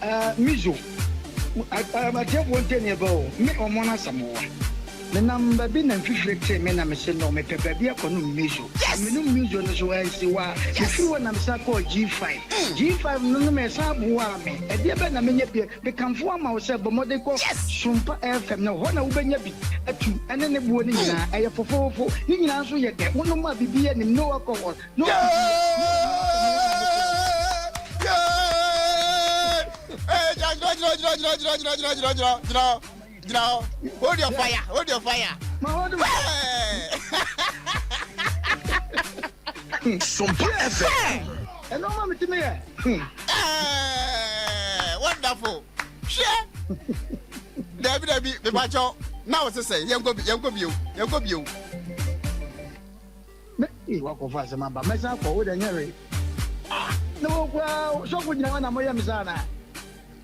Mizo. I just want to know me or Mona Samoa. The number been and 50 men, I'm saying, no, me pepe be a conu Mizo. Yes, me no Mizo, so I see why. If you want, I'm called G5. G5, no, me sabuame. A dear Ben, I mean, they can form ourselves, but more they call Sompa FM. No, one will be a two, and then the morning, I have for 4. You can answer yet. One of my BB and no alcohol. No. Hold your fire. Sompa FM. And no mamma to me. Wonderful. Share. Debbie, the macho. Now it's to say, young go you. You walk off as a man, but myself for wood and Harry. No, well, so would you know, I'm a Misana.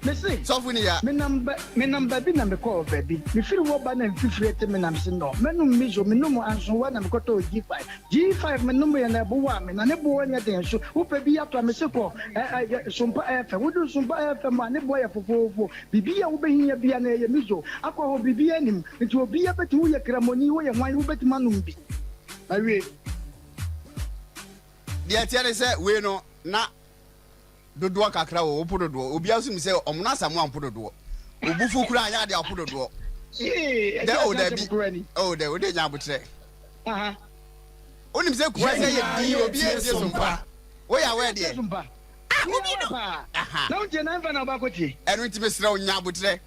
Missing, Sophia, me number, be number call, baby. Me feel what ban and 50 men, I'm saying no. Men no miso, me no more answer one, I'm got to G5. G5, me number and a boam, and a boy anything. So, who pay be up to a messico? Sompa FM, we do Sompa FM, and a boy for 4. Bibi, I will be here, be an a miso. I call Bibi and him. It will be up to your cramoni, and why you bet manumbi. I read. The Atiana said, we know not. Dodo kakra wo podo do obi asu mi se omuna samu ampodo do obufu kura anya de apodo do eh o de nya botre onim se kuwa se ye di obi e se Sompa wo ya we de Sompa obi no na unje na mfa na ba koti enu ntime sira onya botre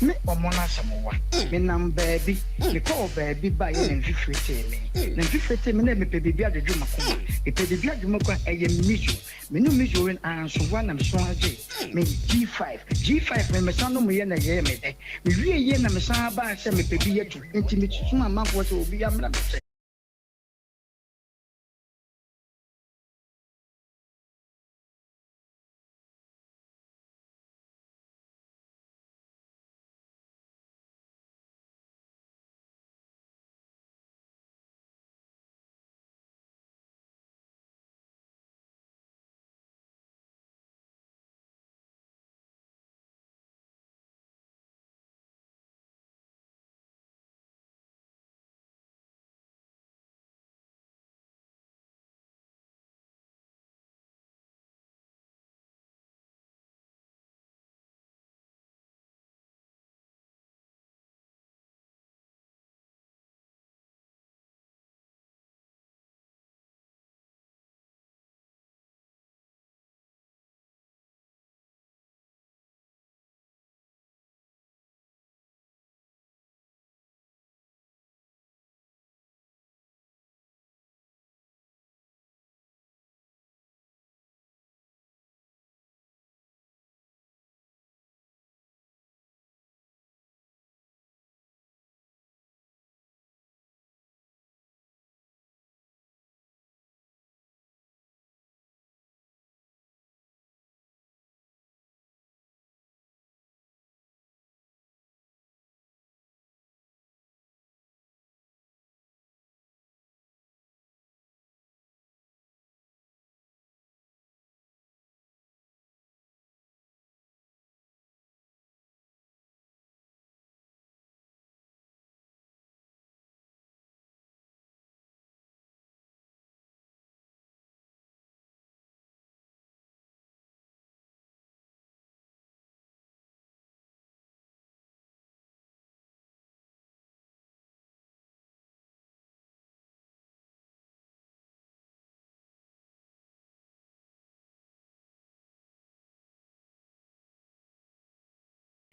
me omona samowa me nam baby me call baby by and 50 me na 50 me na me pe bibi adwuma ko e pe bibi adwuma ko eye mijo me no mijo wen answer one am so age me G5 me san no mo ye na ye me de me wie ye na me san ba se me pe bi yetu enti me tutu ma manfo so obi amra me se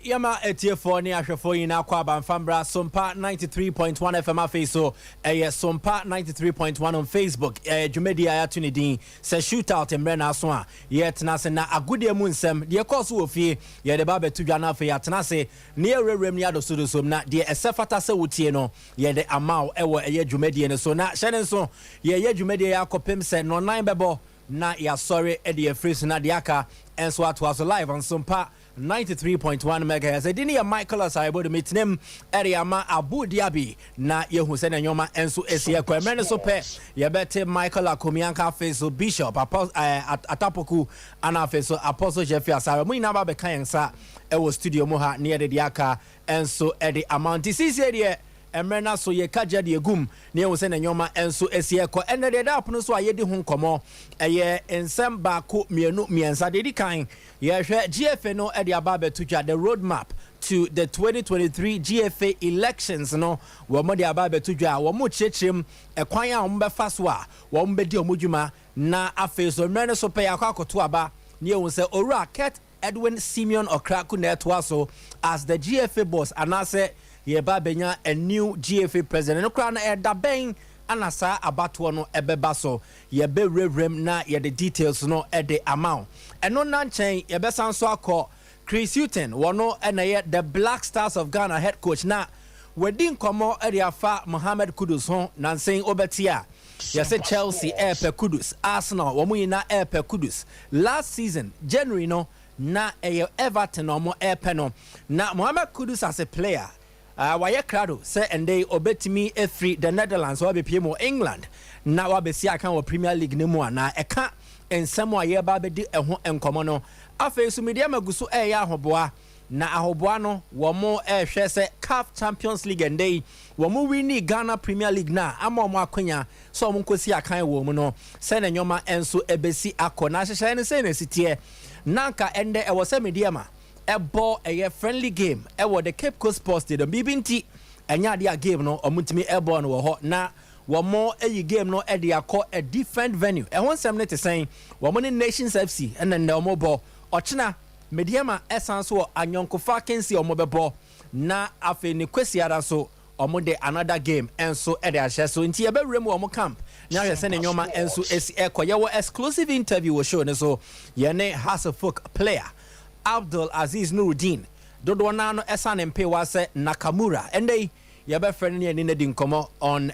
Yama etiefo ni ahwefo yina kwa banfambra Sompa 93.1 FM afeso Sompa 93.1 on Facebook Jumedi ayatu ni din se shootout emre na so a yetna se na agudie mu nsem de koso ofie ye de ba betu dwa na afa yatna se ne ewrewrem ni adoso som na de esefata se wotie no ye de amaw ewo eye Jumedi ne so na hyene so ye Jumedi yakopem se no nan bebo na ya sorry edi efris na diaka enso atwaso live on Sompa 93.1 megahertz. Edini ya Michael Asaibo de mitnem eriama Abu Dhabi na yehu se na nyoma enso esie kwa emre so pe ye bete Michael Akomianka face Bishop Atapoku ana face Apostle Jeffrey Asare mu ina ba be kan sa e wo studio mu ha ne de diaka enso edi amount sisi de emrena so ye kaja de egum ne yehu se na nyoma enso esie kwa ene de da pono so ayedi hu nkomo eye ensem ba ko mienu miensa de di kan ye hwe GFA no edi ababe tuja the roadmap to the 2023 GFA elections no wo mo de ababe tuja wo mo chechim ekwan a wo be fa so a wo mo be di omudwuma na afi so emrena so pe akoto aba ne yehu se owura Ket Edwin Simeon Okraku netwaso as the GFA boss anase ye ba benya a new GFA president no kra na eda ben anasa abato no ebeba so ye be rewrem na ye the details no e de amount eno na nchen ye be sanso akọ Chris Hutton wono na ye the Black Stars of Ghana head coach na wedin komo e de afa Mohamed Kudus ho na nsen obetia ye se Chelsea pe Kudus Arsenal wo mu ina pe Kudus last season January no na Everton no mo pe no na Mohamed Kudus as a player waye krado say ende obetimi free the Netherlands or be PM England na wa be si aka wo Premier League ne mu na eka ensem waye ba be di eho enkomo no afa su media maguso ya ahoboa na ahoboa no wo mo hwe se CAF Champions League ende wo mo wini Ghana Premier League na ama mo akonya so mo nkosi akan wo mu no se na nyoma enso ebesi akona hyehye ne se na sitie nanka ende e wo se media ma ebo a friendly game the Cape Coast Sports Stadium bibinti enya dia game no omutimi ebo no ho na wo mo game no e dia call a different venue won sem ne te sen wo mo ne Nations FC and then mo bo ochina mediama essence wo anyonkofa kensi o mo bebo na afi ne kwesiara so omo de another game enso e de ahye so nti e be wrem wo mo camp na hwese ne nyoma enso esi ekoye wo exclusive interview wo show ne so ye ne Hasselhoff player Abdul Aziz Nuruddin dodo na no esa ne mpe wa se Nakamura ende ye be friend ne ne di nkomo on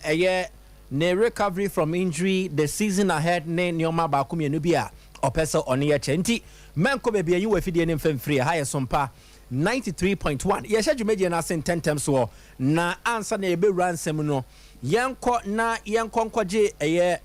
ne recovery from injury the season ahead ne nyoma ba ko mienu bia opesa on ye chenti menko be bia yi wa fidie ne mfemfiri ha ye Sompa 93.1 ye hwedwumeje na sen tentem so na ansa na ye be ransem no yenko na yenko nkwaje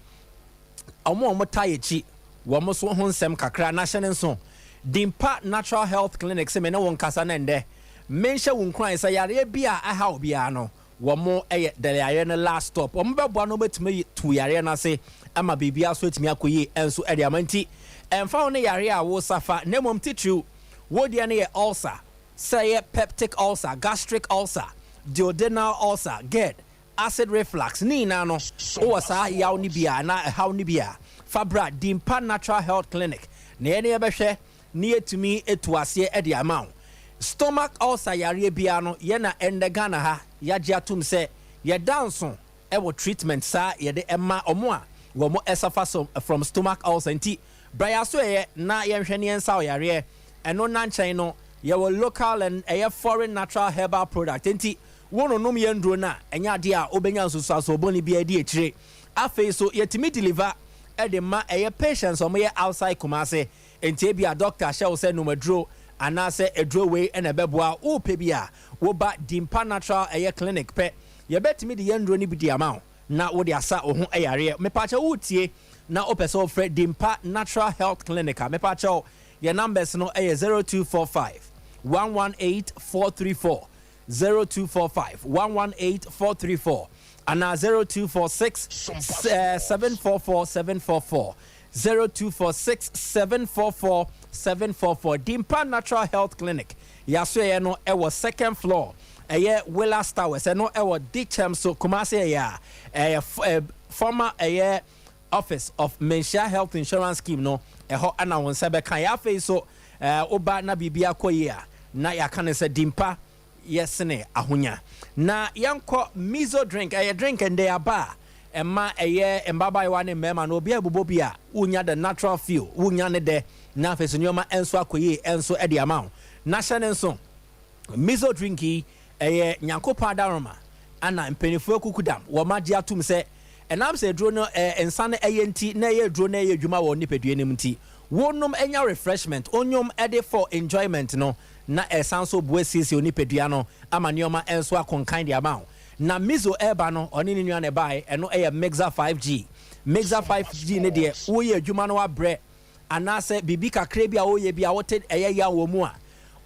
omo tayechi wo mo so ho nsem kakra na hye ne nso Dimpa Natural Health Clinic se me na won kasa na nde menhye won kran se yare bia aha obia no wo mo de yare no last stop wo mo bebo no betime tu yare na se ama bibia so etimi akoyi enso e de amanti emfa won yare a wo safa na mom titru wo de na ye ulcer say peptic ulcer gastric ulcer duodenal ulcer GERD acid reflux ni na no wo sa yaw ni bia na haw ni bia fabra Dimpa Natural Health Clinic na ye ne behwe near to me etuasie e de amount stomach ulcer yare bia no ye na ende Ghana ha ya giatum se ye danso e wo treatment sa ye de emma omo a wo mo esafa from stomach ulcer nti bra so ye na ye hwene ensa yare eno na nchen no ye wo local and foreign natural herbal product nti wono nom ye ndro na enya de a obenya nsusu aso boni bia de ekire afi so ye timi deliver e de ma patients omo ye outside Kumase enti bia doctor shall say no madro anase edro we na beboa wo pe bia wo ba Dimpa Natural clinic pe ye betimi de yendro ni bi di amount na wo de asa wo ho ayare me pa cha wo tie na opese wo fre Dimpa Natural Health Clinic me pa cha your numbers no 0245 118 434 0245 118 434 and 0246 744 744 0246 744 744 Dimpa Natural Health Clinic yaso ye no e second floor Willas Towers no e Dichem so Kumase ya former office of Mensia Health Insurance Scheme no ho ana won se be kan ya fe so oba na bibia koye na ya kan se Dimpa yesene ahonya na yanko mizo drink drink and they aba emma embaba wa ne mema no obi abubo bia unya the natural feel unya ne de na fe so nyoma enso akoye enso e de amount na hyene nso mizo drinki nyankopa daroma ana mpenifo kukudam wo maji atum se and I'm say draw no and san ANT na ye draw na ye dwuma wo nipadua nim nti wonom enya refreshment onyom ede for enjoyment no na esan so boasisi onipadua no amanioma enso akonkan dia ma na mizo eba no oni ni nua na bae eno eye Mexa 5G Mexa 5G ne de wo ye adwuma no abre anase bibi kakra bia wo ye bia wote eye ya wo mu a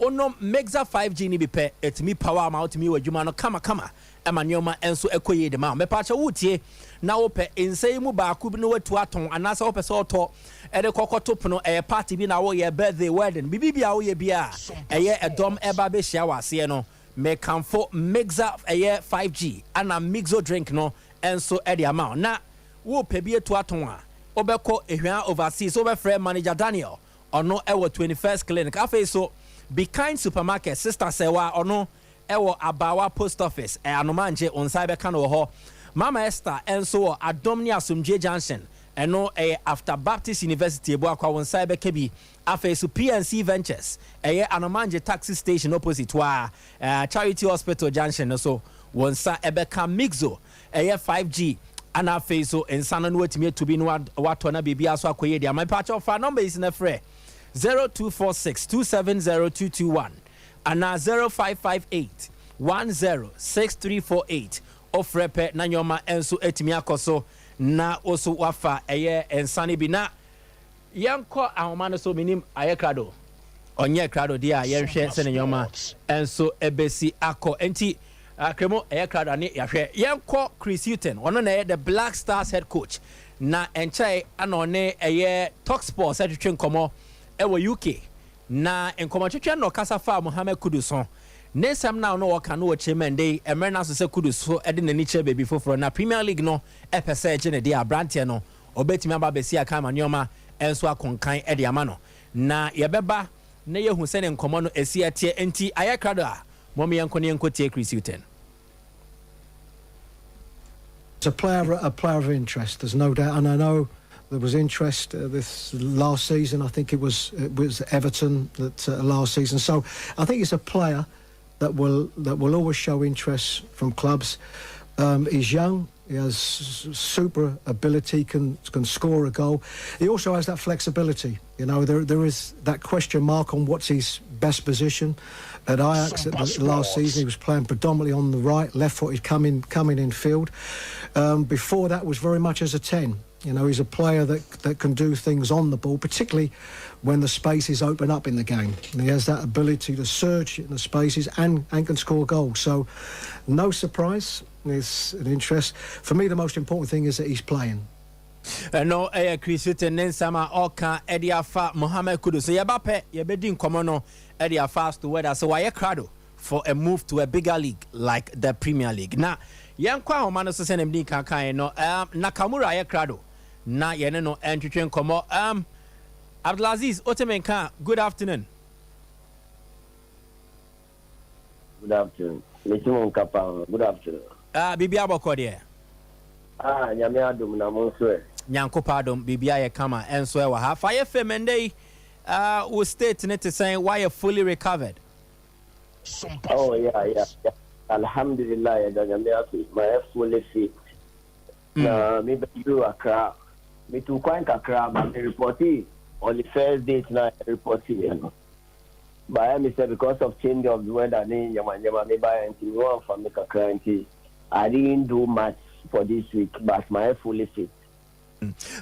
onom Mexa 5G ni bi pe etimi power ma otimi wo adwuma no kama amanioma enso ekoye de ma me pa cha wutie na wo pe ensei mu ba ku bi no watu aton anase wo pe so to ede kokoto pono party bi na wo ye birthday wedding bibi bia wo ye bia eye edom eba be hia wase no me kamfo Mexa 5G ana mixo drink no enso ede ama na wo pe bi etu aton a obekọ ehwan overseas so be free manager Daniel ono ewo 21st clinic afa so be kind supermarket sister sewa ono ewo abawa post office anomanje onsa be kan wo ho Mama Esther enso Adomni Asumje Junction eno after Baptist University ebo akwa onsa be kebi afa so PNC Ventures anomanje taxi station opposite wa Charity Hospital Junction so onsa ebeka mixo 5G ana so insana no wetimi to be no wato na bibia so akoye dia my patch of our number is in a free 0246270221 ana 0558 106348 ofrepe na nyoma enso etimi akoso na oso wafa ensane bi na yanko ahoma no so minim ayekrado onye krado dia yenhwe se ne nyoma enso ebesi akọ enti kremo ayekrado ne yahwe yanko Chris Hutton ono na the Black Stars head coach na enchai anone Talk Sports atwetwe nkomo ewo UK na nkomo twetwe no kasa fa Mohamed Kudus Nesam now no waka no chairman day emerna so se Kudus so ede nani che baby foforo na Premier League no epese je ne dia brantie no obetimi aba besi aka ma nyoma enso akonkan ede ama no na yebeba na yehu se ne nkomo no esi atie enti ayakrado a momi yanko ne yanko tie Chris Hutton. It's a player of interest, there's no doubt, and I know there was interest this last season. I think it was Everton that last season. So I think it's a player that will always show interest from clubs. He's young. He has super ability, can score a goal. He also has that flexibility. You know, there is that question mark on what's his best position. At Ajax at the last season, he was playing predominantly on the right, left-footed, coming in field. Before that was very much as a 10. You know, he's a player that can do things on the ball, particularly when the spaces open up in the game. And he has that ability to surge in the spaces and can score goals. So, no surprise. It's an interest. For me, the most important thing is that he's playing. No, Chris Hutton Nensama Oka Ediafa Mohamed Kudus. So Yabape, Yabedin Komono Edia fast to weather. So why crado for a move to a bigger league like the Premier League. Now, Yankwa Omano Senemdi Kakai no Nakamura Yakrado. Na Yeneno Entry Komo. Abdulaziz Otemenka, good afternoon. Good afternoon. Good afternoon. Bibi Abokode. Nyame adom na monso. Nyanko pardon Bibia ye kama enso e wa ha. Fire Femende will state net to say why you fully recovered. Oh yeah. Alhamdulillah, nyame afi. My fully fit. Na me be you akra. Me too kwan kakra ma me reporti on the first date na reporti you know. But I me say because of change of the weather ni yama me buy until one for me kakra until I didn't do much for this week, but my fully fit.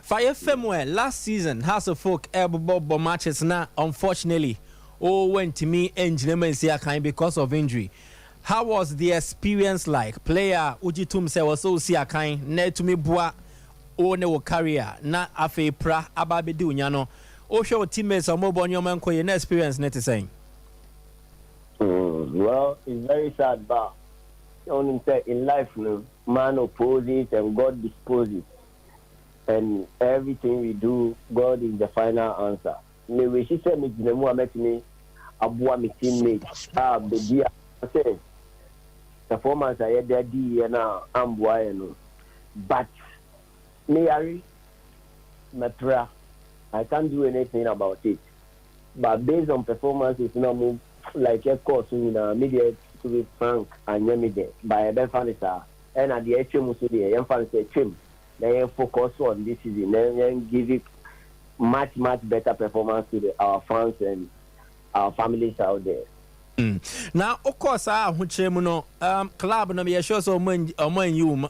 Fire Femwe last season House of Folk elbow matches now unfortunately went to me engine because of injury. How was the experience like? Player Ujitum say was so see a kind ne to me boa o ne wo career na afe pra ababedu nyano o show teammates or mobile man ko your experience net saying. Well, it's very sad, but only say in life no man opposes and God disposes. And everything we do, God is the final answer. Me we she said me jinemu met me abua me teammate baby I say performance I had that day na ambua no. But me Ari Matra I can't do anything about it. But based on performances, you know, like of course in media to be frank and yemi there by a fan and at the HM so the young fan say trim. then focus on this season, then give it much better performance to our fans and our families out there. Now, of course, club no be sure so you ma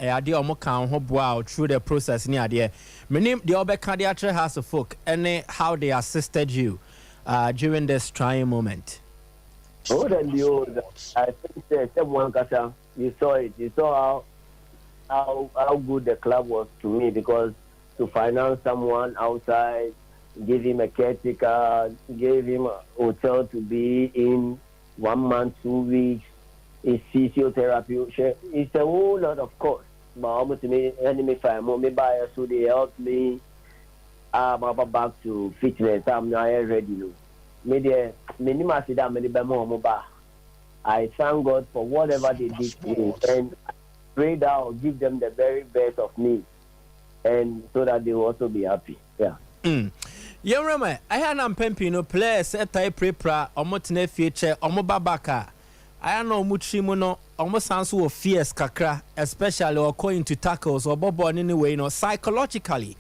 ade omo kan ho boa through the process ni ade. Menim the obeka de atre has of folk and how they assisted you during this trying moment. Oh, then I think someone you saw it. You saw how good the club was to me, because to finance someone outside, give him a caretaker, gave him a hotel to be in 1 month, 2 weeks, it's physiotherapy. It's a whole lot of cost. But almost me, enemy fire, me buy, so they helped me. I'm back to fitness. I'm now ready. I thank God for whatever they did to me, and pray that I'll give them the very best of me, and so that they will also be happy. Yeah. You remember, I had an Pempino players at I prepare almost ne future, Omobabaka. I know Muchimuno almost sounds so fierce, Kakra, especially or going to tackles or bobo anyway, psychologically.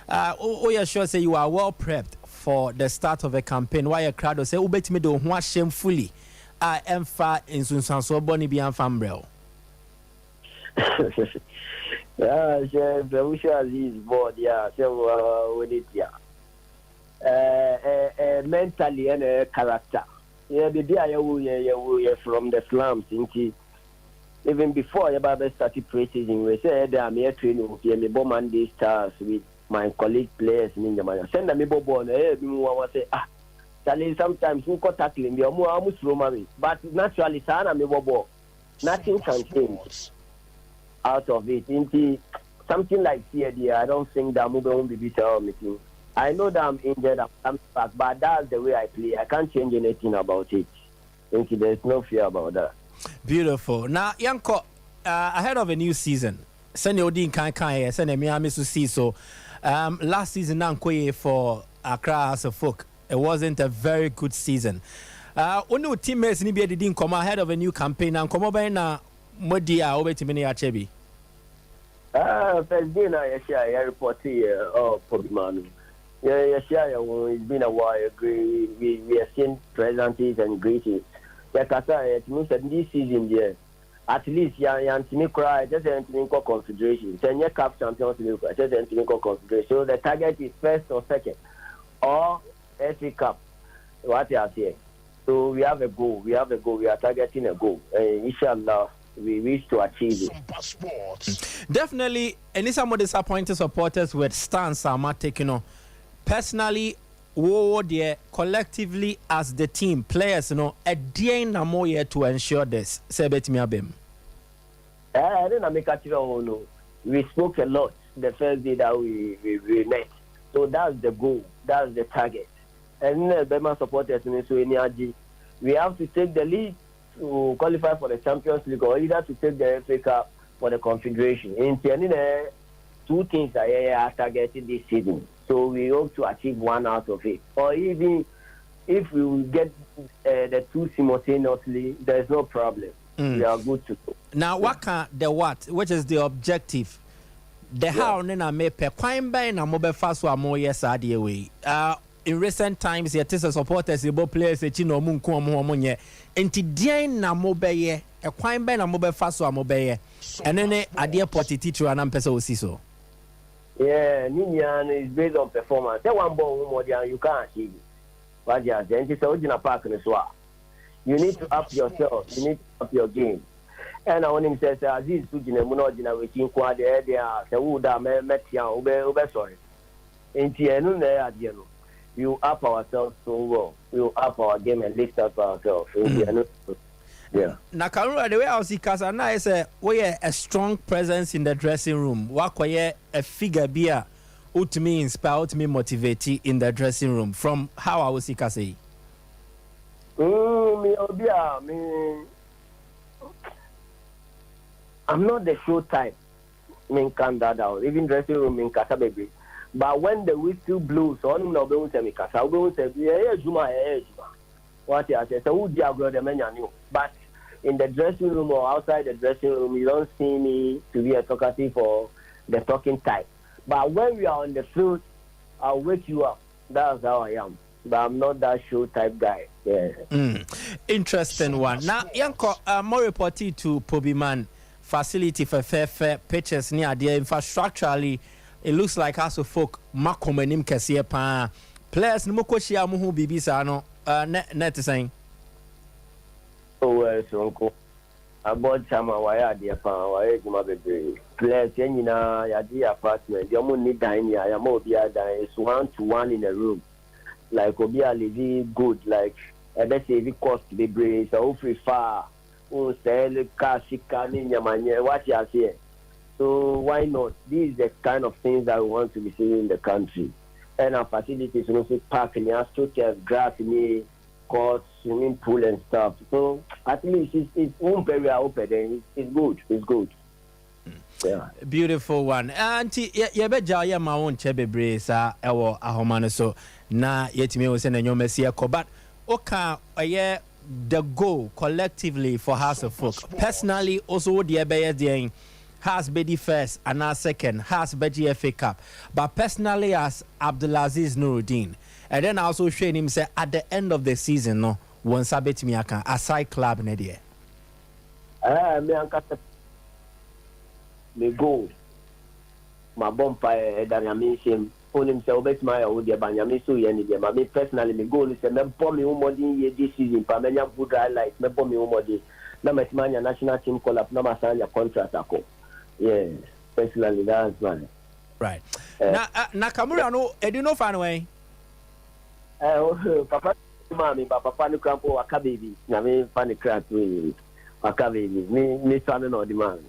You sure say you are well prepped for the start of a campaign. Why a crowd will say, Ubet me do what shamefully. I am far in Sunsanso Bonnie Bian Fambrel. We shall leave board, so with it, mentally and character. Yeah, baby, I from the slums. Even before I started pre-season, we said I'm here training with me Monday stars with my colleague players in India. Send me bobo on say sometimes we got tackling me almost Romary, but naturally, Sana me bobo. Nothing can change out of it. Something like CAD, I don't think that move won't be better meeting. I know that I'm injured, I'm back, but that's the way I play. I can't change anything about it. There's no fear about that. Beautiful. Now, Yanko, ahead of a new season, send your Dean Kankai, send a Miami to see. So, last season, Nankoye for Accra as a folk, it wasn't a very good season. Only teammates didn't come ahead of a new campaign and come over na Modia over to many Achebi. First day, I report here, Pokemon. Yeah, it's been a while. We are seeing pleasantries and greetings. Like I said, this season, yeah, at least, Yantini cry, just Antinico Confederation. 10-year Cup Champions League, just Antinico Confederation. So the target is first or second, or FA Cup. What you are saying. So we have a goal. We are targeting a goal. Inshallah, we wish to achieve it. Definitely, and some of the disappointed supporters with stance are taking on. Personally, collectively as the team, players, a day na more year to ensure this. Say bet me abem. I didn't make a we spoke a lot the first day that we met. So that's the goal. That's the target. And Bema supporters in Sueniaji, we have to take the lead to qualify for the Champions League, or either to take the FA Cup for the Confederation. In Tianina, two things are targeted this season. So we hope to achieve one out of it. Or even if we will get the two simultaneously, there's no problem. We are good to go. Now, which is the objective? The how nena me pe kwine by na mo be faso amo yes way. In recent times, yet is a supporters, the players, a chino munku omonye. Enti dien na mo be ye, a kwine by na mo be faso amo be ye. And then a dear potty teacher and ampesa osiso. Yeah, Ninian is based on performance. That one ball more than you can't achieve it. But yeah, then it's a park in the swap. You need to up yourself. You need to up your game. And I want him to say, Aziz Sujina Munojina, which in Quad, the Wuda, Metia, Ube, sorry. In Tianu, you up ourselves so well. We up our game and lift up ourselves. Yeah. Nakarura, the way I see Kasana is a strong presence in the dressing room. Wakwaye a figure beer to me inspire, to me motivate in the dressing room. From how I will see Kasei. I'm not the show type. Can that out. Even dressing room in Kasa baby. But when the whistle blows, on no be say me Kasa, we will say Juma. What I say, so the menu. But in the dressing room or outside the dressing room, you don't see me to be a talkative or the talking type. But when we are on the field, I'll wake you up. That's how I am. But I'm not that show type guy. Yeah. Interesting one. Now, Yanko, more reported to Pobiman facility for fair pitches near the infrastructurally. It looks like House of Folk Makomenim Kasia Pa. Players no Koshia Muhu Bibisano, net saying. Oh, so uncle. I bought some wire, dear Pa, wire to my baby. Players, Yadi apartment. You won't need dining. I am more beer than it's 1-to-1 in a room. Like Obia Levy good, like let's say it cost the brain, so free far, sell cash, what you say. So why not? These are the kind of things that we want to be seeing in the country. And our facilities also park in the structures, grass in the court, swimming pool and stuff. So at least it's very open and it's good. It's good. Yeah. Beautiful one. Auntie, you bet Jaya my own chebe brace, ewo ahomano so na yetimi wo se na nyoma sia ko, but oka the goal collectively for House of Folk. Personally, also the ebeye has Bedi first and now second, has Beji FA Cup. But personally, as Abdulaziz Nuruddin, and then I also showing him say at the end of the season, no, one sabet me aka aside club nedia. Me go my bonfire that I mean him on himself bet my old Banyami so any day. Me personally me go is a me bomb me umodi this season, Pamela good highlight, me bomb me umodi. Na Metmania national team call up, na masanya contract ako. Yeah, personally that's man. Right. Nakamura no edino fan way. Papa mami, papa no crampo waka baby. Na me fan crack we waka baby. Me fan no the man.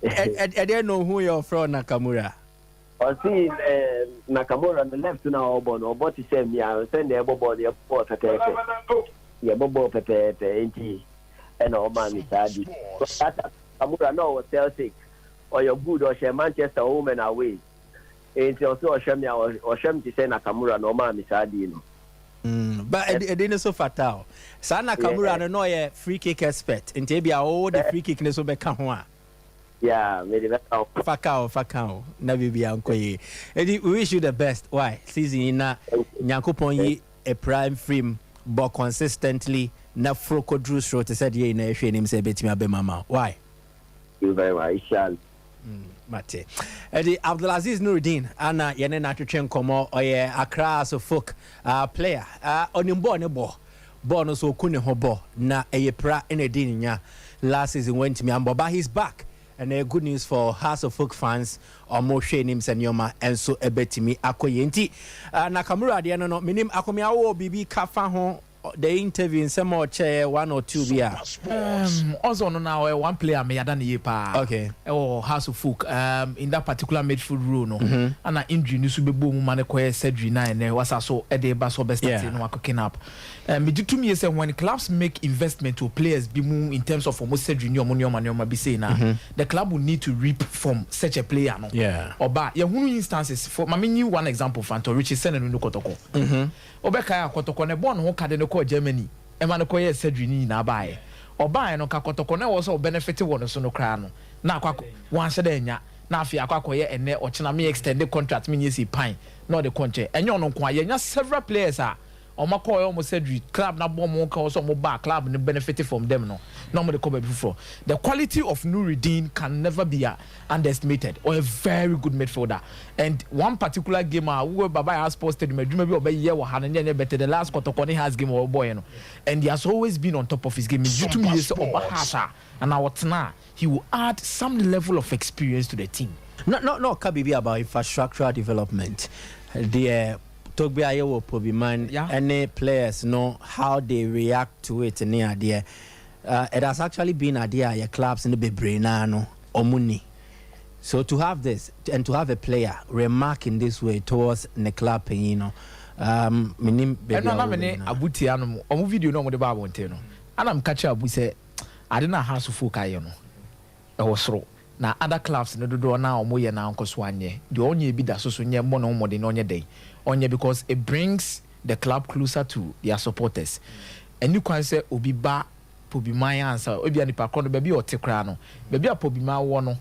I don't know who you're from, Nakamura. I see Nakamura on the left now, but he said, "Yeah, send the elbow the airport at the bobo pepe, and all man is adi." Nakamura no was Celtic, or your good or share Manchester woman away. It's also a shame or shame to say Nakamura no man is adi. But it didn't so fatal. San Nakamura no a free kick expert. In Tabia, all the free kick neso become. Yeah, maybe that's how. Fakao. Never be uncle. We wish you the best. Why? Season in Nyankopon a prime film, but consistently, na froko Drew Short said ye in a shame him say bet me abe mama. Why? You very much shall. Mate. Eddie Abdulaziz Nuruddin, Anna Yanena Chuchen Komo, or Accra so folk player. On him born a bo. Born so kune hobo. Na a pra in a dinya. Last season went to me, but he's back. And good news for House of Folk fans or more names and Yoma and so a betimi akoyenti. Nakamura the no minim akomia wo bibi kafa ho the interview in some more chair 1 or 2 bia. Also now one player me adane ye pa. Okay. Oh House of Folk in that particular midfield role no. And an injury ni so be boom man ko surgery na and was also e dey ba so best no cooking up. Me do to me say when clubs make investment to players be more in terms of almost surgery no money be say na the club will need to reap from such a player no. Yeah. Oba ye hunu instances for me new one example Fanto Richie Sene no kotoko. Obeka ya kotoko ne bon ho kade no ko Germany. E man ko ye surgery ni na bae. Oba no ka kotoko ne wo so benefit wo no so no kra no. Na akwa wan se da nya. Na afia akwa ye ene o chena me extended contract me nyesi pan. No the contract. Enyo no kwa ye nya several players are Omako almost said club na bomb also back club and benefited from them no. Normally come before. The quality of Nuruddin can never be underestimated or a very good midfielder. And one particular game where Baba has posted maybe over year or better the last quarter has game or boy no. And he has always been on top of his game. Due to me and now he will add some level of experience to the team. No, Kabibi about infrastructural development. The Togbe Ayewo Pobiman, any players know how they react to it in the idea. It has actually been idea your clubs in the Bebrenano or Muni. So to have this and to have a player remark in this way towards the club, you know, minim baby. Abuti anu omu video no mo de ba abonte no. Ana m catch abu say I didn't House of Folk aye no. E wo soro. Na other clubs no do na omo ye na nkoso anye. The onye bi da so so nye mo no mo de no nye den. Onye because it brings the club closer to their supporters. And you can say obi ba Pobi my answer obi anipa kono baby o tekra no. Baby a Pobi ma wo no.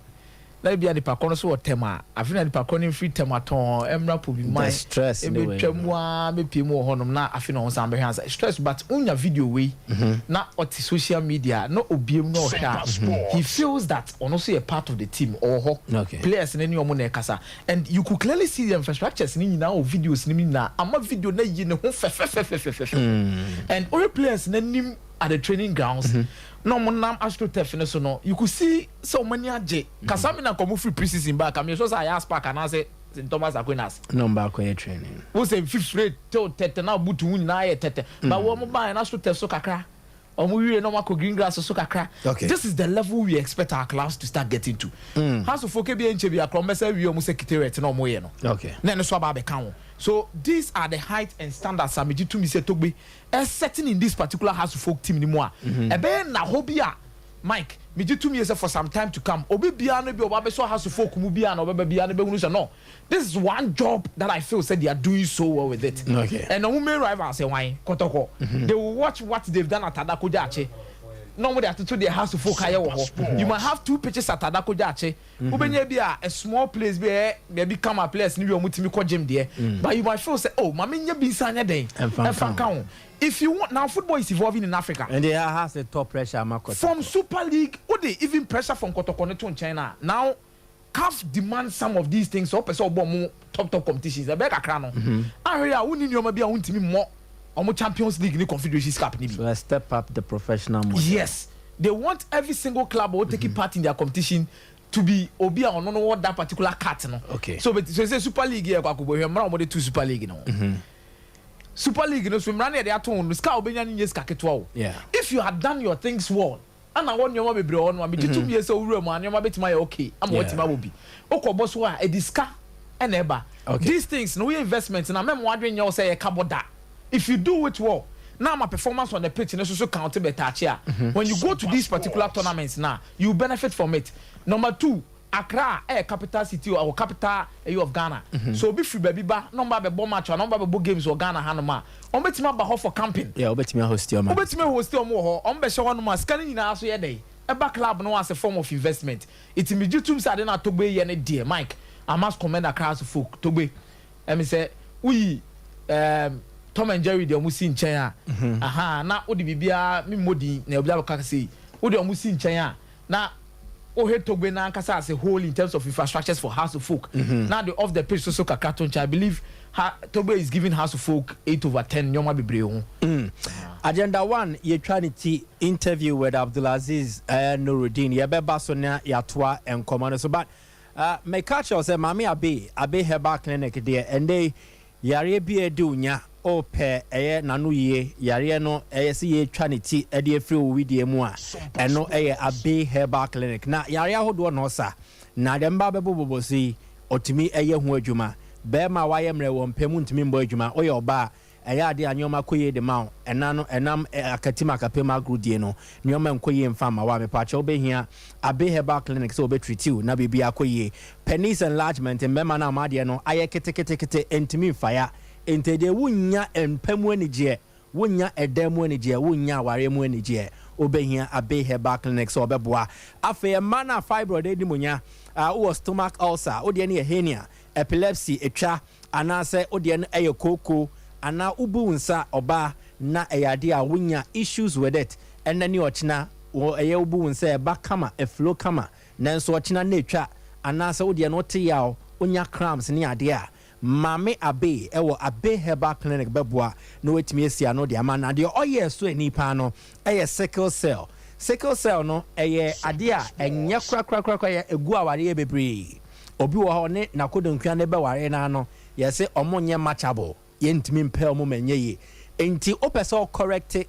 na bia nipa kono so wotema afina nipa kono free tematon emra po bi mai stress e betwamu a mepiem wo honom na afina won san be hwansa stress but unya video we na oti social media no obiem no hwa he feels that ono so a part of the team or ho players na ni omo na kasa and you could clearly see the infrastructures ni nyina o videos ni na ama video na yi ne ho fe and all players na nim at the training grounds no monam AstroTurf no so no you could see so many aje kasami na komo free preseason back am so say I spark and say St Thomas Aquinas number ko training wo say 5th grade till 30 na butu na ye 30 but wo mo ban na AstroTurf so kakra omo wiye no mako green grass so kakra this is the level we expect our class to start getting to House of Folk be enche bi akro mesa wi omo secretariat na omo ye no na no so aba be kan. So these are the height and standards Samiji to me say Togbe is setting in this particular House of Folk team anymore. Ebe na hobia Mike, me to me say for some time to come. Obi bia no be oba so House of Folk mu bia no oba bia no be hunu say no. This is one job that I feel said they are doing so well with it. And the women rival say why Kotoko. They will watch what they've done at Adako Jache. No more to the House of Folk higher. You might have 2 pitches at Adako Jache. Ubenya be a small place be become a place ni we mutimi ko gym there. But you might feel say oh mama nya bi sanya den. And if you want now football is evolving in Africa. And they has a top pressure from Super League or they even pressure from Kotoko to China. Now CAF demand some of these things so person more top competitions. The beg akra no. Area woni ni o ma bi a wontimi more Omo Champions League ni Confederations Cup ni bi. So let's step up the professional model. Yes. They want every single club who taking part in their competition to be obi a ono no what that particular cut no. So say Super League here kwa kubo hwe mra omo de 2 Super League no. Super League no so mra na dey aton ska obenya ni ska ketwa o. If you had done your things well and I want your bebre ono am jitu mi ese owura mu anyoma betima ya okay am wetima wo bi. Okobo so a ediska and eba. These things no we investment na mem wadwen ye say e kaboda. If you do it well, now my performance on the pitch is also counted by touch. When you go to these particular tournaments now, you benefit from it. Number 2, Accra, capital city or capital of Ghana. So be free baby ba number be bomb match or number be games or Ghana hanoma. On betima ba for camping. Yeah, obetima host your man. Obetima host your mo on be show no ma scanning na so ye dey. E back club no as a form of investment. It immediately say na Togbe ye ne dear Mike. I must commend Accra folk Togbe. Let me say we Tom and Jerry de omusi nchen a na odi bibia mi modi na obia ka say odi omusi nchen na o he Togbe na nkasa as a whole in terms of infrastructures for House of Folk. Now the off the pitch so Kakatoncha I believe Togbe is giving House of Folk 8/10 nyoma bebre ho. Agenda 1 ye trinity interview with Abdulaziz Nuruddin ye beba so na yatoa enkomano so but me catch you say mami abe herbal clinic there and they yare bi edunya ope eye nanu ye yare no eye se ye trinity e de free wo widie mu a eno eye abe herbal clinic na yare ahodo no sa na dem ba bebobobo si otimi eye ho adwuma be ma waye mre wo mpemu ntimi mbo adwuma oye oba eye ade anyoma koye de ma enam akatima kapema agrudie no nyoma nkoye mfa ma wa me pa che obehia abe herbal clinic so obetreat you na bibia akoye penis enlargement mbema na amade no aye kete entimi fire entede wunya empemu anigye wunya edemu anigye wunya waremu anigye obehia abe herbal clinic so obeboa afa mana fibroid edimunya o stomach ulcer ode ne hernia epilepsy etwa anase ode ne eye koko ana ubu nsa oba na eyade a wunya issues with it enani ochina wo eye ubu nsa eba kama eflow kama nanso ochina na etwa anase ode no te yawo onya cramps ne ade a mame abe ewo abe herbal clinic beboa no wetimi esia no de amana de oye so enipa no eye sickle cell no eye ade a enye krakrakrakra ye egu aware bebre obi wo ho ne nakodonkua ne be ware na no ye se omonye matchable yentimi mpel mo menye ye enti opeso correct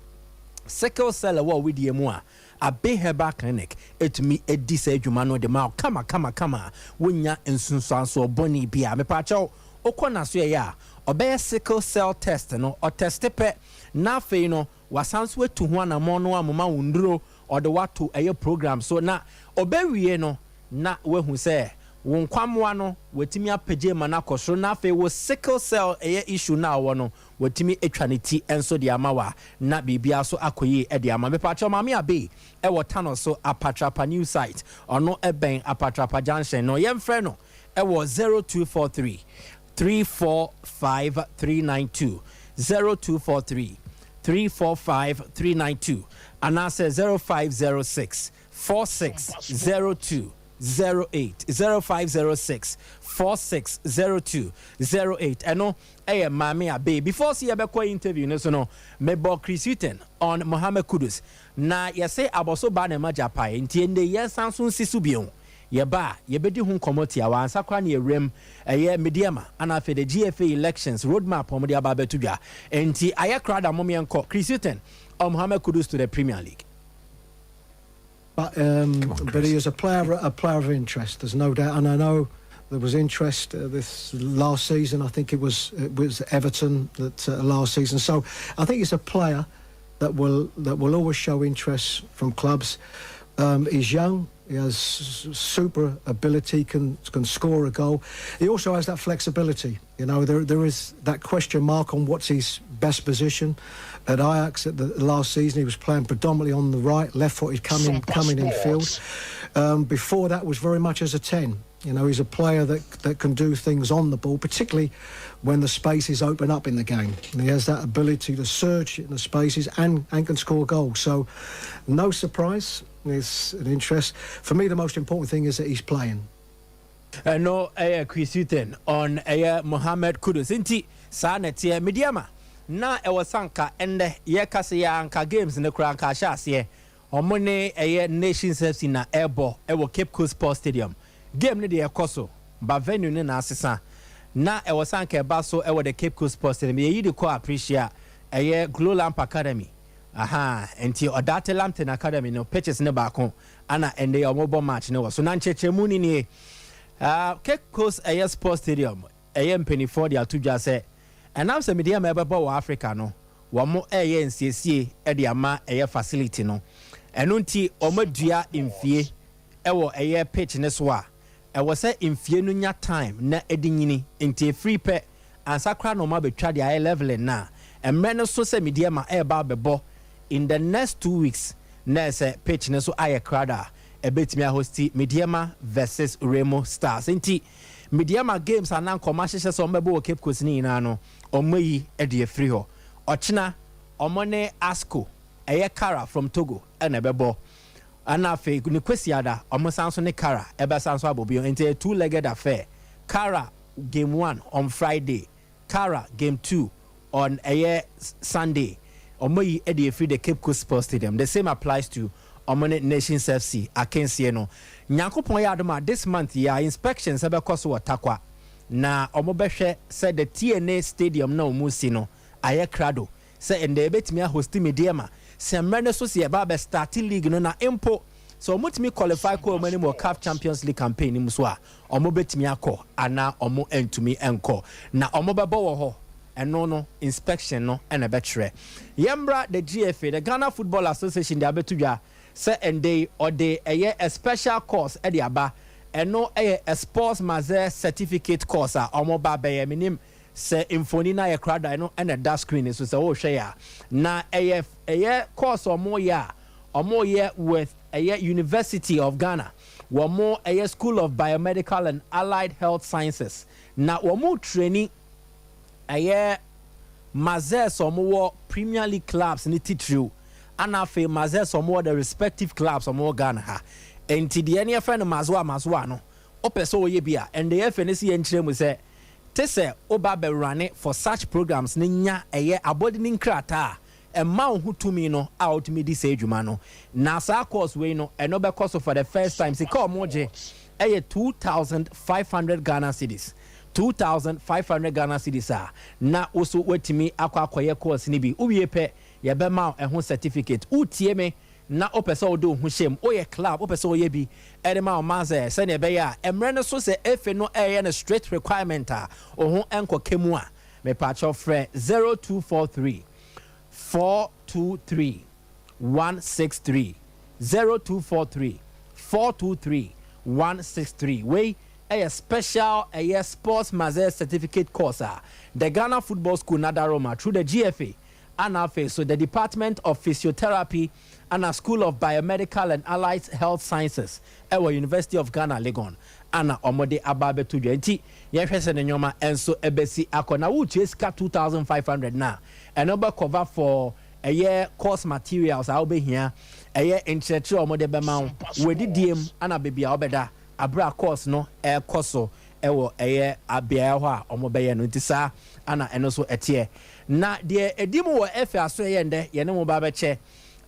sickle cell wo widie mu a abe herbal clinic etumi edi sa adwuma no de ma kama wonya ensunsuanso boni bia me pa chaw okona so ye a obey sickle cell test no o test pe na fe no wasanso etu ho anamo no amoma wunduro o de wato eye program so na obewie no na wehu se wonkwamwa no wetimi apage mana kosoro na fe wo sickle cell eye issue na wo no watimi etwaneti enso de amawa na bibia so akoyi e de ama me pa cho mame abe e wotano so apatrapa new site ono eben apatrapa junction no yemfre no e wo 0243 345 392 0243 345 392 and I say 0506 4602 08 0506 460208 eno eh mami abe before see abekwa interview no so no me bo Chris Hutton on Mohammed Kudus na ye say aboso ba na ma japai ntie nde ye sanso sisu bion ye ba ye bedi hu komoti awa ansa kwa na ewrem eye mediama ana fe the GFA elections roadmap omde aba betudwa nti aye crowd amom yenko Chris Hutton on Mohammed Kudus to the Premier League. But he is a player of interest. There's no doubt, and I know there was interest this last season. I think it was Everton that last season. So I think he's a player that will always show interest from clubs. He's young. He has super ability, can score a goal. He also has that flexibility. You know, there is that question mark on what's his best position. At Ajax at the last season, he was playing predominantly on the right, left-footed, coming in field. Before that was very much as a 10. You know, he's a player that can do things on the ball, particularly when the spaces open up in the game. And he has that ability to surge in the spaces and can score goals. So, no surprise. It's an interest. For me, the most important thing is that he's playing. No, Chris Hutton on Mohammed Kudus. Inti sa netie mediama. Na sanka ende ye kase ya anka games ne kura anka hyase omone Nations FC na ebo Cape Coast Sports Stadium game ne de ekoso ba venue ne na asesa na sanka eba so the Cape Coast Sports Stadium ye yi de ko appreciate Glow Lamp Academy enti Odate Lampton Academy no pitches ne baako ana ende omobo match ne wo so na nchechemu ni Cape Coast Sports Stadium mpeni de atudwa se and now some media member for Africa no wamo nsiesie e de ama facility no eno nti omadua mfie ewo pitch ne so a ewo se mfie no nya time na edinyini nti free pe ansakra no ma betwa de level na emre no so se media ma ba bebo in the next 2 weeks na se pitch ne so crowd ebetimi hosti Mediama versus Remo Stars nti Mediama games anan commercial so mbebo Cape Coast ni na no omoyi e de free ho ochina omone Asco Kara from Togo and ebebo ana fe ni kwesiada omosanso ne Kara ebesanso abobio nti two-legged affair. Kara game 1 on Friday, Kara game 2 on Sunday. Omoyi e de free the Cape Coast Sports Stadium. The same applies to Omone Nations FC akensie no Nyankopon ya adoma this month ya inspections ebe koso watakwa na omobehwe said the TNA stadium na omusi no crado say ende ebetimi host mediama se mrene so se ba be start league no na impo so omotimi qualify ko omani mo CAF Champions League campaign ni so a omobetimi akọ ana omo entumi enko na omobebo wo ho eno no inspection no ena betre yembra the GFA the Ghana Football Association de abetudwa say ende or de a special course e de aba eno a sports master certificate course a omoba be minim say infoni na ye crowd no and that screen so say oh share na a course omo ye with a University of Ghana one more a School of Biomedical and Allied Health Sciences na one more training a master omo Premier League clubs ni titru ana fe maze some the respective clubs of Ghana ha enti de ene friend mazwa no opeso oye bia and the FNC enchire mu say tese oba be run for such programs ne nya aboarding krata e ma hu tumi no out me this adwuma no na sa course we no eno be course for the first time se call moje 2,500 Ghana cedis 2,500 Ghana cedis na also wetimi akwa course ni bi uwie pe ye be ma ehun certificate utie me na opese odo hu shem oye club opese oye bi ede ma o maze se ne be ya emre no so se efe no na straight requirement ohun enko kemu a me pa cho frɛ 0243 423 163 0243 423 163 we a special sports master certificate course. The Ghana Football School Nadaroma through the GFA and also the Department of Physiotherapy and a School of Biomedical and Allied Health Sciences at University of Ghana, Legon. Ana omode ababe to enti ye hwese ne nyoma enso ebesi akona wo cheska 2500 na enoba cover for a year course materials a obehia a year encheche omode bema wedi diem ana bebia obeda abra course no koso ewo a year abia ho a omobeye no ntisa ana eno so etie na de edimu wo efe aso ye nde ye ne mo ba be che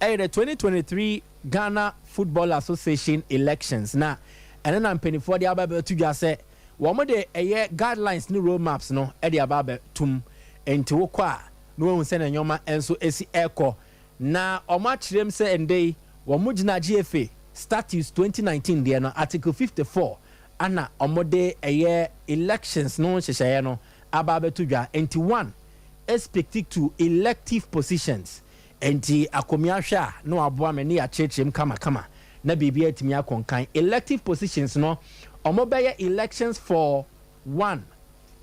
the 2023 Ghana Football Association elections na and then I'm penny for the ababe to just say one de a guidelines new roadmaps no e the ababe tum enti wo kwa no one send nyoma enso esi echo na omachirem say ende wo mugina GFA statutes 2019 there no article 54 ana omode a elections no hyehyɛ no ababe to dwa enti one expected to elective positions enti akomiahwa no aboa me ne ya chechem kama na bibia etimi akonkan elective positions no omobeye elections for 1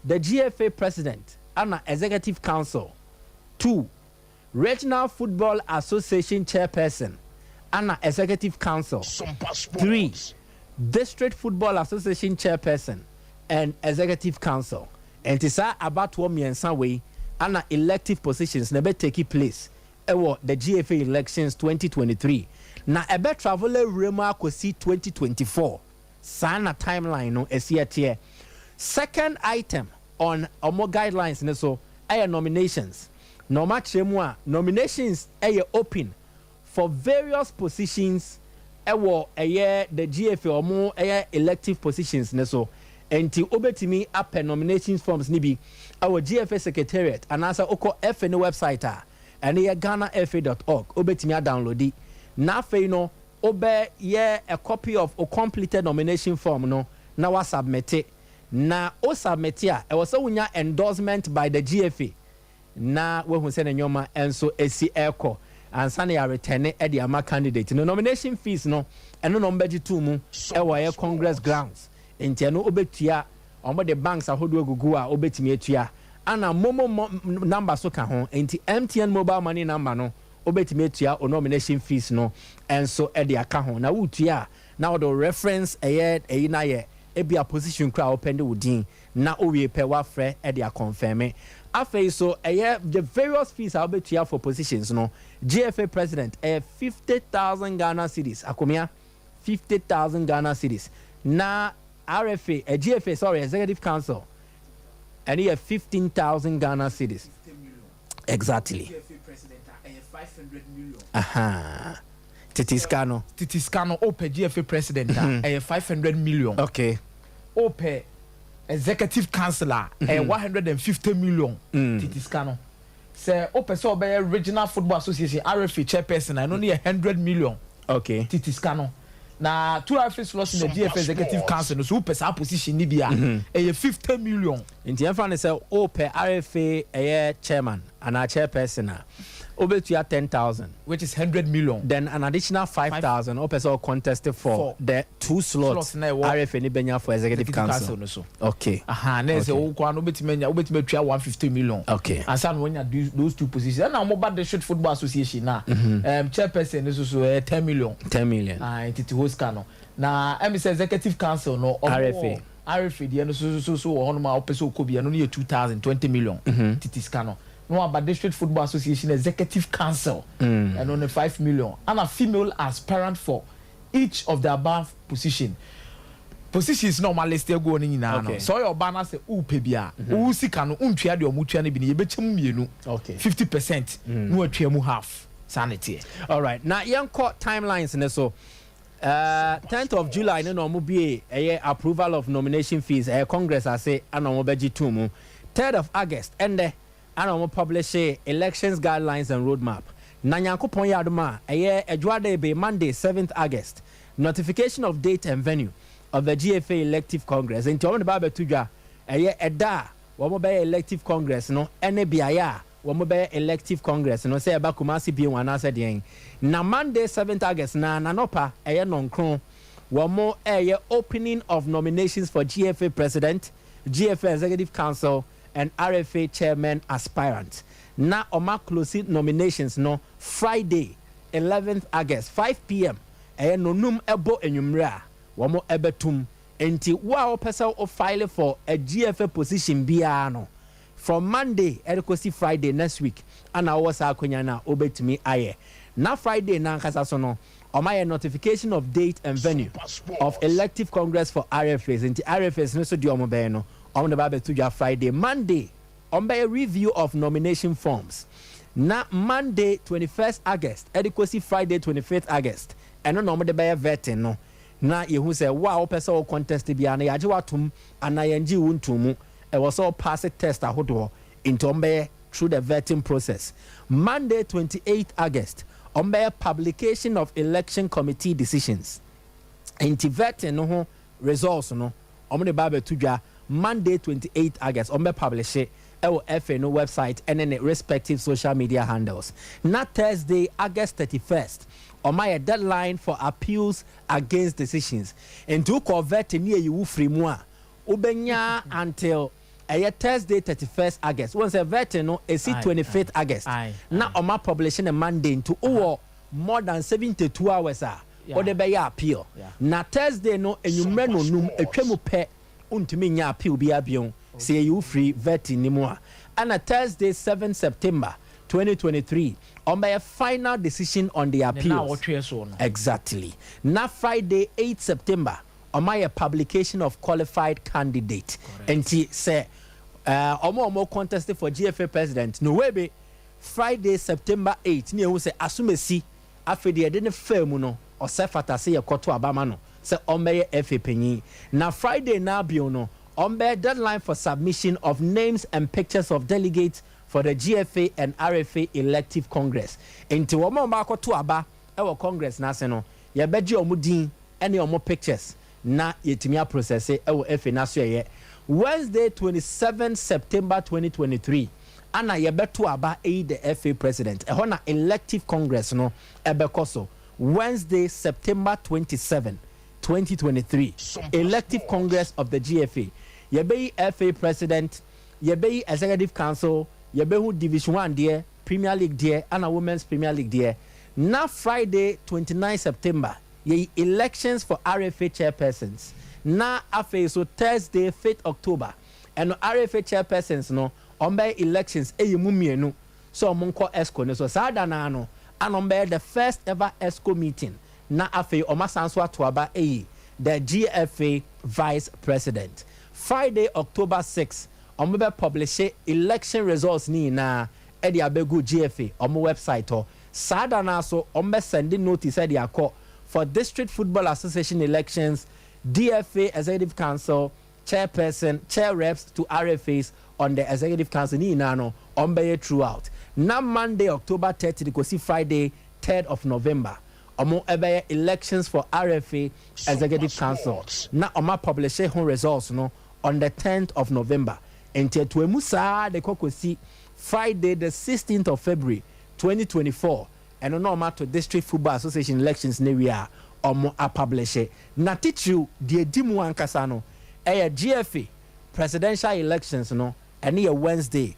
the GFA president and executive council, 2 regional football association chairperson and executive council, 3 district football association chairperson and executive council. And tisa about 1 miensa way and elective positions never take place ewo the GFA elections 2023 na ebe traveler rema kosi 2024 sana timeline no esiatie. Second item on omo guidelines ne so aye nominations no matchemu a nominations aye open for various positions ewo aye the GFA omo aye elective positions ne so enti obetimi appe nominations forms ni bi our GFA secretariat anasa oko FA no website and ye ghanafa.org obetimi a download na fe no obe ye a copy of a completed nomination form no na wa submit na o submit a e was wunya endorsement by the GFA na we hu se na nyoma enso esi eko ansa na ya return e de ama candidate no nomination fees no eno no mbeji tu mu e wo ye congress grounds enti no obetua omo the banks ahodo gugu a obetimi atua ana momo number so ka ho enti MTN mobile money number no obetimi atua o nomination fees no enso e de aka ho na wutua na o reference e na ye e bia position kra open de wudin na o we pe wa frɛ e de confirm afei so the various fees are obetua for positions no GFA president 50,000 Ghana cedis akomia 50,000 Ghana cedis na RFA GFA sorry executive council and he 15,000 Ghana cedis exactly GFA president 500 million Titiskano ope GFA president 500 million okay ope executive councillor 150 million Titiskano say ope so be regional football association RFA chairperson and only 100 million okay Titiskano na two RFA slots in the GFA executive council so ope sa position ni bia 50 million nti enfan say ope RFA chairman and a chairperson obetua 10,000 which is 100 million then an additional 5,000 opeso contested for the 2 slots RFA ni benya for executive council no so okay na say o kwa no betimenya obetima tua 150 million okay and san when you those two positions na mobile district football association na chairperson is so 10 million entity host kano na executive council no RFA the no so on ma opeso okobia no 2020 million titis kano no about district football association executive council and only 5 million and a female aspirant for each of the above positions normally still go in na no so your banner say upe bia u sika no untua de omutua ne bi ne yebechem mienu okay 50% no atua mu half sanity all right now young court timelines and so 10th of July no mo be approval of nomination fees congress I say anomo beji tumu 3rd of August and and we publish elections guidelines and roadmap. Nanyankopon yadoma Edward be Monday 7th August. Notification of date and venue of the GFA elective congress. And to the Bible tuja eda we be elective congress no ene biaya we be elective congress no say ba Kumasi bi wana say den. Na Monday 7th August na nanopa nonkron one more opening of nominations for GFA president, GFA executive council, and RFA chairman aspirant. Now oma closing nominations no Friday 11th August 5 p.m. No num ebo enyumra one more ebetum enti wa person o file for a GFA position biano from Monday see Friday next week and I was akonya na obetumi aye na Friday na nkasa so no my notification of date and venue of elective congress for RFAs and RFAs no so di omo be no on the babe to Friday. Monday a review of nomination forms na Monday 21st August see Friday 25th August and no the be vetting no na yehu say wow person will contest bia na yaje watum anayanji wuntumu e was all pass a test ahodo into ombe through the vetting process. Monday 28th August publication of election committee decisions. Inti vetting no results no the babe tuja Monday 28th August publish it our FNO website and then respective social media handles. Not Thursday August 31st my deadline for appeals against decisions. And to convert near you free moi ubenya until Thursday 31st August. Once a veteran is 25th August. Now on my publishing a Monday to more than 72 hours or the bay appeal. Now Thursday no and you men no num a tremo pet untimi nya appeal be abion say you free vetting ni moi. And a Thursday 7 September 2023 on by a final decision on the appeal. Exactly. Now Friday 8 September on my publication of qualified candidate. And she say omo contested for GFA president. No way be Friday September 8 ni who say asumesi afedi de ne firm no or sefata say yakoto abama no say ombe FA penyi. Now Friday na bio no ombe deadline for submission of names and pictures of delegates for the GFA and RFA elective congress. Into omo makoto aba e congress na se no ye beji omo din ene omo pictures na yetimia process e FA na so ye Wednesday 27 September 2023 ana ye beto aba the FA president e na elective congress no ebekoso Wednesday September 27 2023 elective congress of the GFA ye be FA president ye be executive council ye be who division 1 there Premier League there and a women's Premier League there. Now Friday 29 September ye elections for RFA chairpersons. Now after so Thursday 5th October and RFA chairpersons no ombe elections e mumienu so monko esco no so sada na no and ombe the first ever esco meeting na after omasanso atoaba the GFA vice president. Friday October 6 ombe publish election results ni na e dia begu GFA omo website o sada na so ombe send notice e dia call for District Football Association elections, DFA Executive Council, Chairperson, Chair Reps to RFAs on the Executive Council ni nano ombe throughout. Now Monday, October 30, go see Friday, 3rd of November. Omo ebe elections for RFA Executive Council. Now Oma publish home results no on the 10th of November. Until to emusa de koko see Friday, the 16th of February, 2024. And no matter District Football Association elections ne we are omo a publish na tichu die dimu ankasa no GFA presidential elections no and Wednesday